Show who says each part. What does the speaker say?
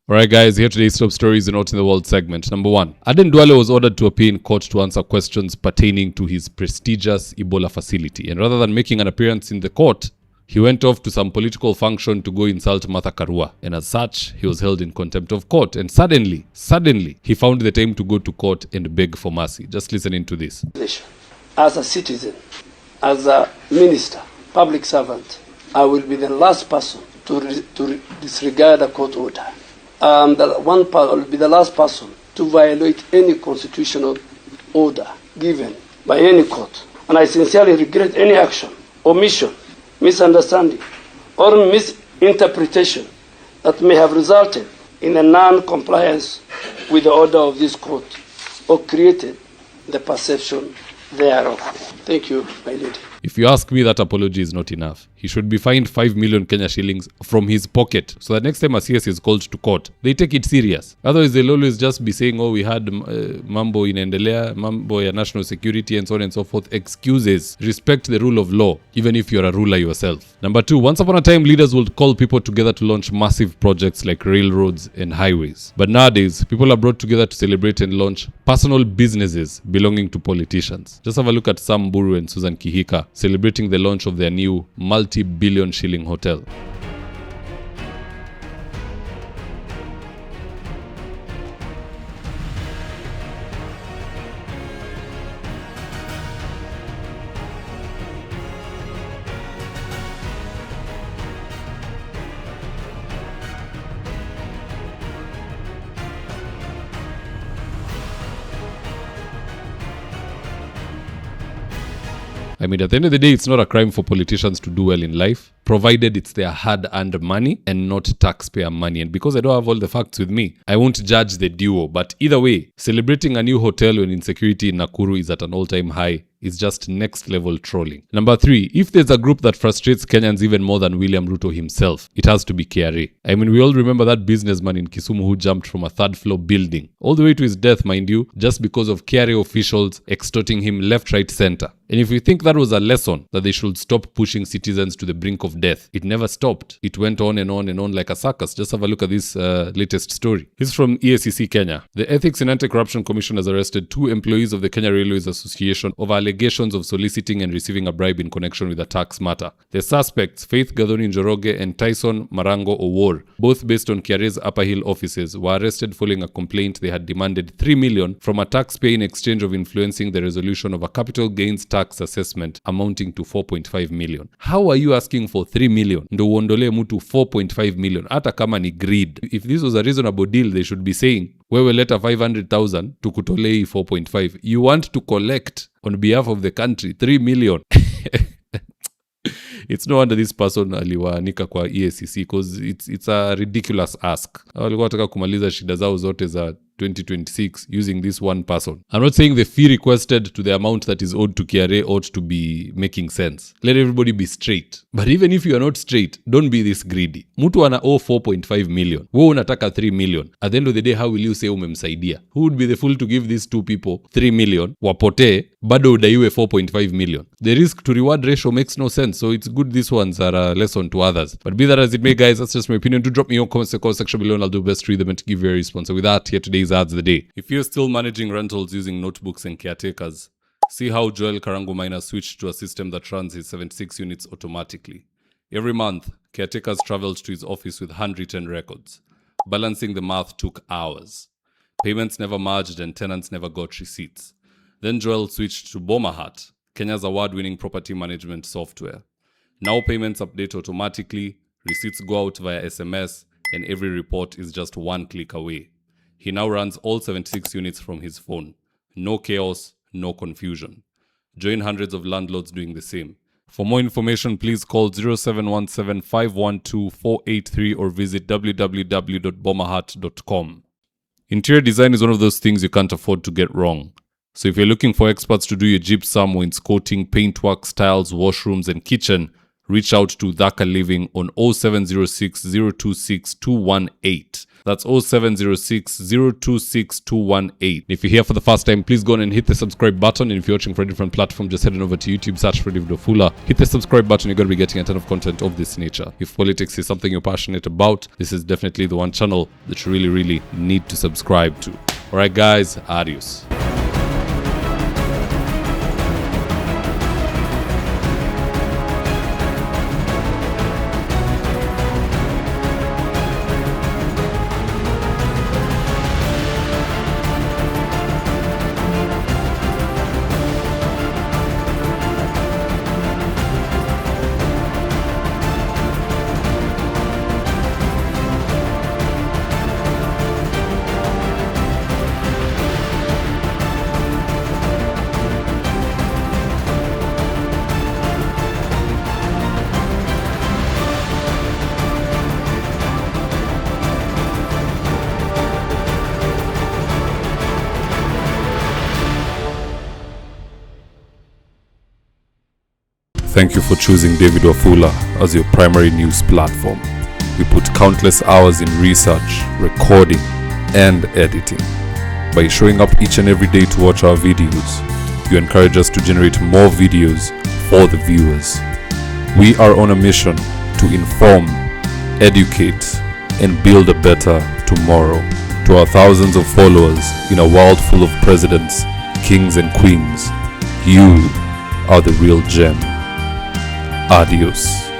Speaker 1: Alright guys, here today's top stories in Out in the World segment. Number 1. Aden Duale was ordered to appear in court to answer questions pertaining to his prestigious Ebola facility. And rather than making an appearance in the court, he went off to some political function to go insult Martha Karua. And as such, he was held in contempt of court. And suddenly, he found the time to go to court and beg for mercy. Just listening to this.
Speaker 2: As a citizen, as a minister, public servant, I will be the last person to disregard a court order. Will be the last person to violate any constitutional order given by any court. And I sincerely regret any action, omission, misunderstanding, or misinterpretation that may have resulted in a non-compliance with the order of this court or created the perception thereof. Thank you, my lady.
Speaker 1: If you ask me, that apology is not enough. He should be fined 5 million Kenya shillings from his pocket, so that next time a CS is called to court, they take it serious. Otherwise, they'll always just be saying, oh, we had mambo inaendelea, mambo ya national security, and so on and so forth. Excuses. Respect the rule of law, even if you're a ruler yourself. Number 2, once upon a time, leaders would call people together to launch massive projects like railroads and highways. But nowadays, people are brought together to celebrate and launch personal businesses belonging to politicians. Just have a look at Sam Mburu and Susan Kihika celebrating the launch of their new multi-billion shilling hotel. I mean, at the end of the day, it's not a crime for politicians to do well in life, provided it's their hard-earned money and not taxpayer money. And because I don't have all the facts with me, I won't judge the duo. But either way, celebrating a new hotel when insecurity in Nakuru is at an all-time high is just next-level trolling. Number 3, if there's a group that frustrates Kenyans even more than William Ruto himself, it has to be KRA. I mean, we all remember that businessman in Kisumu who jumped from a third-floor building, all the way to his death, mind you, just because of KRA officials extorting him left, right, center. And if you think that was a lesson, that they should stop pushing citizens to the brink of death, it never stopped. It went on and on and on like a circus. Just have a look at this latest story. This is from EACC Kenya. The Ethics and Anti-Corruption Commission has arrested 2 employees of the Kenya Railways Association over allegations of soliciting and receiving a bribe in connection with a tax matter. The suspects, Faith Gathoni Njoroge and Tyson Marango Owor, both based on KRA's Upper Hill offices, were arrested following a complaint they had demanded 3 million from a taxpayer in exchange of influencing the resolution of a capital gains tax assessment amounting to 4.5 million. How are you asking for 3 million? Ndo uondolee mtu 4.5 million. Hata kama ni greed. If this was a reasonable deal, they should be saying, wewe leta 500,000 tukutolei 4.5. You want to collect on behalf of the country 3 million. It's no wonder this person aliwaanika kwa EACC because it's a ridiculous ask. Walikuwa wataka kumaliza shida zao zote za 2026 using this one person. I'm not saying the fee requested to the amount that is owed to KRA ought to be making sense. Let everybody be straight. But even if you are not straight, don't be this greedy. Mtu ana owe 4.5 million. Wewe unataka 3 million. At the end of the day, how will you say umemsaidia? Who would be the fool to give these 2 people 3 million, wapotee, bado udaiwe 4.5 million? The risk to reward ratio makes no sense. So it's good these ones are a lesson to others. But be that as it may, guys, that's just my opinion. Do drop me your comments in the comment section below and I'll do best to read them and to give you a response. So with that, here today's ads of the day. If you're still managing rentals using notebooks and caretakers, see how Joel Karango Miner switched to a system that runs his 76 units automatically. Every month, caretakers traveled to his office with handwritten records. Balancing the math took hours. Payments never merged and tenants never got receipts. Then Joel switched to Bomahat, Kenya's award-winning property management software. Now payments update automatically, receipts go out via SMS, and every report is just one click away. He now runs all 76 units from his phone. No chaos, no confusion. Join hundreds of landlords doing the same. For more information, please call 0717-512-483 or visit www.bomahat.com. Interior design is one of those things you can't afford to get wrong. So if you're looking for experts to do your gypsum, wainscoting, paintwork, tiles, washrooms, and kitchen, reach out to Dhaka Living on 0706 026 218. That's 0706 026 218. If you're here for the first time, please go on and hit the subscribe button. And if you're watching for a different platform, just head on over to YouTube, search for David Wafula. Hit the subscribe button. You're going to be getting a ton of content of this nature. If politics is something you're passionate about, this is definitely the one channel that you really need to subscribe to. Alright guys, adios. Thank you for choosing David Wafula as your primary news platform. We put countless hours in research, recording, and editing. By showing up each and every day to watch our videos, you encourage us to generate more videos for the viewers. We are on a mission to inform, educate, and build a better tomorrow. To our thousands of followers in a world full of presidents, kings, and queens, you are the real gem. Adios.